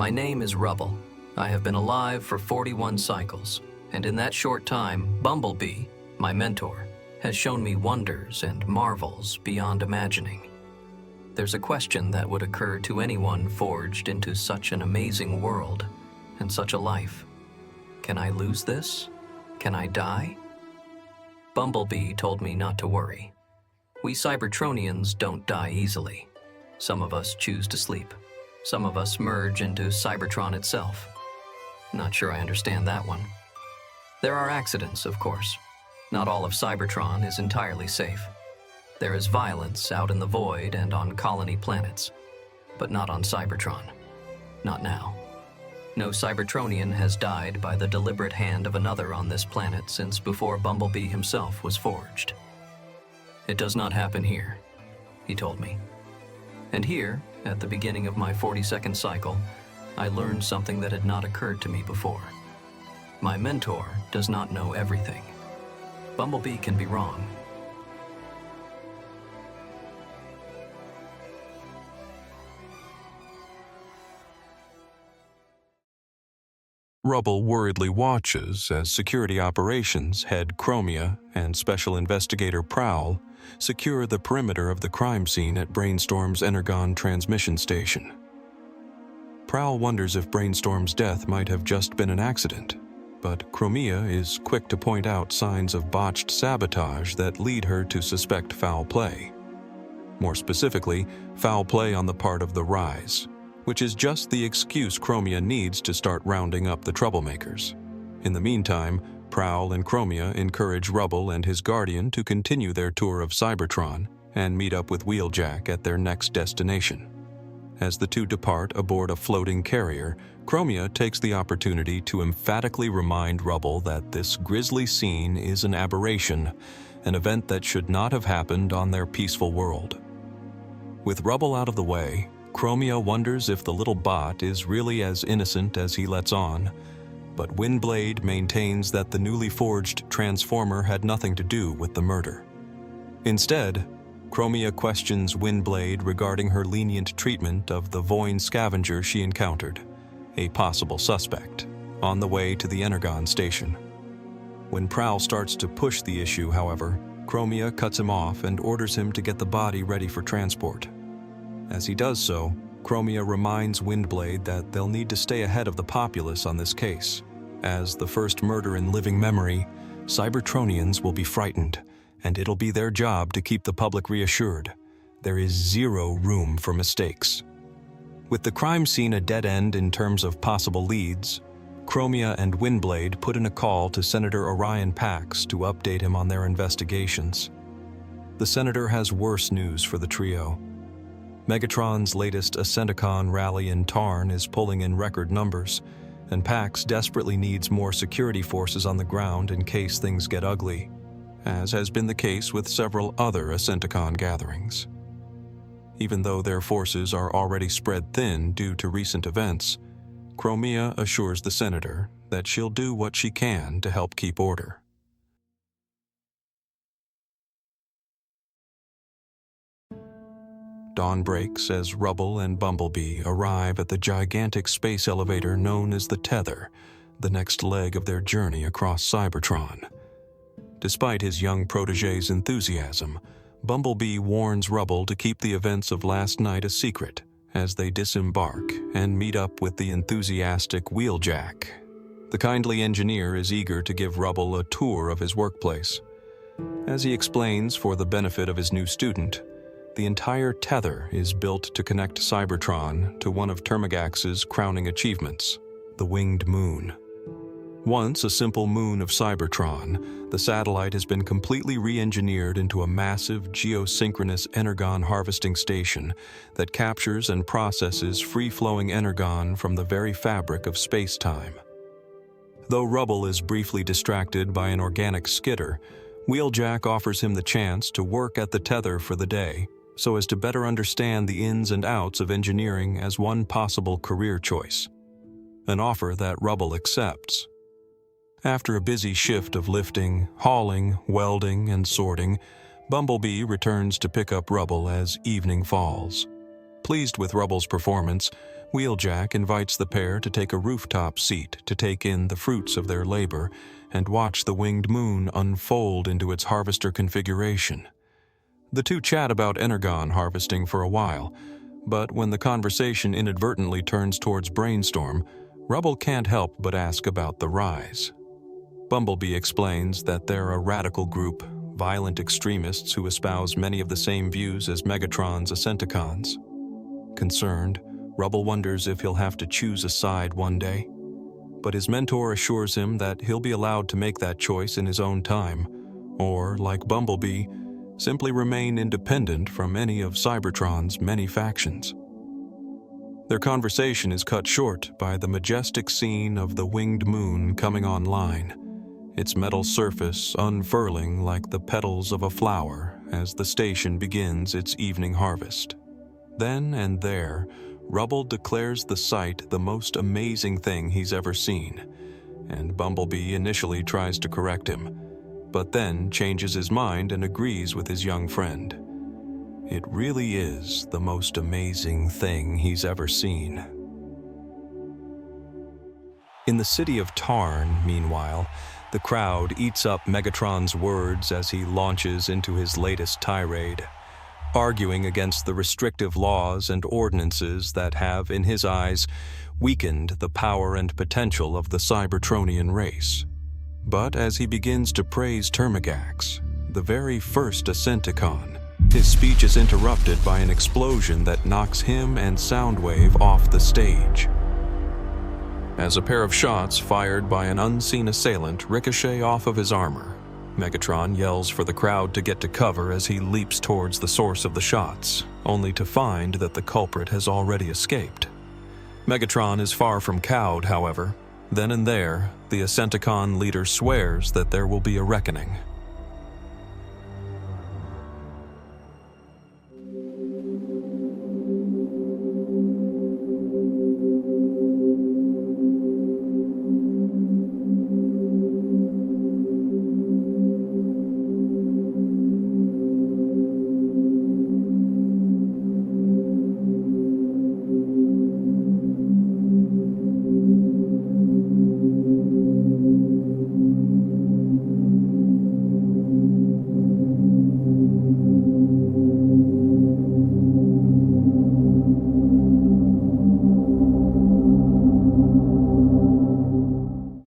My name is Rubble. I have been alive for 41 cycles, and in that short time, Bumblebee, my mentor, has shown me wonders and marvels beyond imagining. There's a question that would occur to anyone forged into such an amazing world and such a life. Can I lose this? Can I die? Bumblebee told me not to worry. We Cybertronians don't die easily. Some of us choose to sleep. Some of us merge into Cybertron itself. Not sure I understand that one. There are accidents, of course. Not all of Cybertron is entirely safe. There is violence out in the void and on colony planets, but not on Cybertron. Not now. No Cybertronian has died by the deliberate hand of another on this planet since before Bumblebee himself was forged. It does not happen here, he told me. And here, at the beginning of my 42nd cycle, I learned something that had not occurred to me before. My mentor does not know everything. Bumblebee can be wrong. Rubble worriedly watches as Security Operations Head Chromia and Special Investigator Prowl secure the perimeter of the crime scene at Brainstorm's Energon transmission station. Prowl wonders if Brainstorm's death might have just been an accident, but Chromia is quick to point out signs of botched sabotage that lead her to suspect foul play. More specifically, foul play on the part of the Rise, which is just the excuse Chromia needs to start rounding up the troublemakers. In the meantime, Prowl and Chromia encourage Rubble and his guardian to continue their tour of Cybertron and meet up with Wheeljack at their next destination. As the two depart aboard a floating carrier, Chromia takes the opportunity to emphatically remind Rubble that this grisly scene is an aberration, an event that should not have happened on their peaceful world. With Rubble out of the way, Chromia wonders if the little bot is really as innocent as he lets on, but Windblade maintains that the newly forged Transformer had nothing to do with the murder. Instead, Chromia questions Windblade regarding her lenient treatment of the Voin scavenger she encountered, a possible suspect, on the way to the Energon station. When Prowl starts to push the issue, however, Chromia cuts him off and orders him to get the body ready for transport. As he does so, Chromia reminds Windblade that they'll need to stay ahead of the populace on this case. As the first murder in living memory, Cybertronians will be frightened, and it'll be their job to keep the public reassured. There is zero room for mistakes. With the crime scene a dead end in terms of possible leads, Chromia and Windblade put in a call to Senator Orion Pax to update him on their investigations. The senator has worse news for the trio. Megatron's latest Ascenticon rally in Tarn is pulling in record numbers, and Pax desperately needs more security forces on the ground in case things get ugly, as has been the case with several other Ascenticon gatherings. Even though their forces are already spread thin due to recent events, Chromia assures the senator that she'll do what she can to help keep order. Dawn breaks as Rubble and Bumblebee arrive at the gigantic space elevator known as the Tether, the next leg of their journey across Cybertron. Despite his young protege's enthusiasm, Bumblebee warns Rubble to keep the events of last night a secret as they disembark and meet up with the enthusiastic Wheeljack. The kindly engineer is eager to give Rubble a tour of his workplace. As he explains for the benefit of his new student, the entire Tether is built to connect Cybertron to one of Termagax's crowning achievements, the Winged Moon. Once a simple moon of Cybertron, the satellite has been completely re-engineered into a massive geosynchronous energon harvesting station that captures and processes free-flowing energon from the very fabric of space-time. Though Rubble is briefly distracted by an organic skitter, Wheeljack offers him the chance to work at the Tether for the day, so as to better understand the ins and outs of engineering as one possible career choice, an offer that Rubble accepts. After a busy shift of lifting, hauling, welding, and sorting, Bumblebee returns to pick up Rubble as evening falls. Pleased with Rubble's performance, Wheeljack invites the pair to take a rooftop seat to take in the fruits of their labor and watch the winged moon unfold into its harvester configuration. The two chat about energon harvesting for a while, but when the conversation inadvertently turns towards Brainstorm, Rubble can't help but ask about the Rise. Bumblebee explains that they're a radical group, violent extremists who espouse many of the same views as Megatron's Ascenticons. Concerned, Rubble wonders if he'll have to choose a side one day, but his mentor assures him that he'll be allowed to make that choice in his own time, or, like Bumblebee, simply remain independent from any of Cybertron's many factions. Their conversation is cut short by the majestic scene of the winged moon coming online, its metal surface unfurling like the petals of a flower as the station begins its evening harvest. Then and there, Rubble declares the sight the most amazing thing he's ever seen, and Bumblebee initially tries to correct him, but then changes his mind and agrees with his young friend. It really is the most amazing thing he's ever seen. In the city of Tarn, meanwhile, the crowd eats up Megatron's words as he launches into his latest tirade, arguing against the restrictive laws and ordinances that have, in his eyes, weakened the power and potential of the Cybertronian race. But as he begins to praise Termagax, the very first Ascenticon, his speech is interrupted by an explosion that knocks him and Soundwave off the stage. As a pair of shots fired by an unseen assailant ricochet off of his armor, Megatron yells for the crowd to get to cover as he leaps towards the source of the shots, only to find that the culprit has already escaped. Megatron is far from cowed, however. Then and there, the Ascenticon leader swears that there will be a reckoning.